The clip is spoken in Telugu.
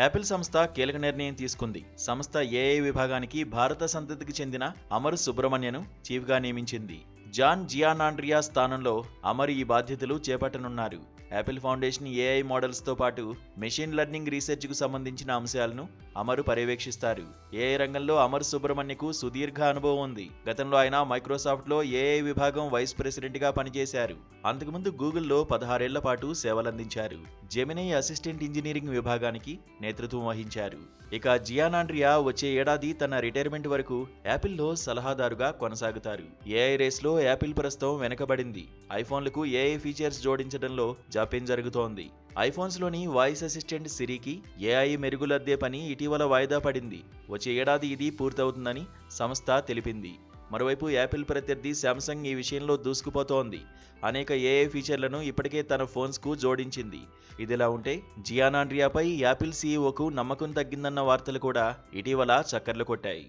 యాపిల్ సంస్థ కీలక నిర్ణయం తీసుకుంది. సంస్థ ఏఐ విభాగానికి భారత సంతతికి చెందిన అమర్ సుబ్రమణ్యను చీఫ్గా నియమించింది. జాన్ జియానాండ్రియా స్థానంలో అమర్ ఈ బాధ్యతలు చేపట్టనున్నారు. యాపిల్ ఫౌండేషన్ ఏఐ మోడల్స్తో పాటు మెషిన్ లెర్నింగ్ రీసెర్చ్కు సంబంధించిన అంశాలను అమర్ పర్యవేక్షిస్తారు. ఏఐ రంగంలో అమర్ సుబ్రమణ్యకు సుదీర్ఘ అనుభవం ఉంది. గతంలో ఆయన మైక్రోసాఫ్ట్లో ఏఐ విభాగం వైస్ ప్రెసిడెంట్గా పనిచేశారు. అంతకుముందు గూగుల్లో 16 ఏళ్ల పాటు సేవలందించారు. జెమినీ అసిస్టెంట్ ఇంజనీరింగ్ విభాగానికి నేతృత్వం వహించారు. ఇక జియానాండ్రియా వచ్చే ఏడాది తన రిటైర్మెంట్ వరకు యాపిల్లో సలహాదారుగా కొనసాగుతారు. ఏఐ రేస్లో యాపిల్ ప్రస్తుతం వెనకబడింది. ఐఫోన్లకు ఏఐ ఫీచర్స్ జోడించడంలో జాప్యం జరుగుతోంది. ఐఫోన్స్లోని వాయిస్ అసిస్టెంట్ సిరికి ఏఐ మెరుగులద్దే పని ఇటీవల వాయిదా పడింది. వచ్చే ఏడాది ఇది పూర్తవుతుందని సంస్థ తెలిపింది. మరోవైపు యాపిల్ ప్రత్యర్థి శాంసంగ్ ఈ విషయంలో దూసుకుపోతోంది. అనేక ఏఐ ఫీచర్లను ఇప్పటికే తన ఫోన్స్కు జోడించింది. ఇదిలా ఉంటే జియానాండ్రియాపై యాపిల్ సీఈఓకు నమ్మకం తగ్గిందన్న వార్తలు కూడా ఇటీవల చక్కర్లు కొట్టాయి.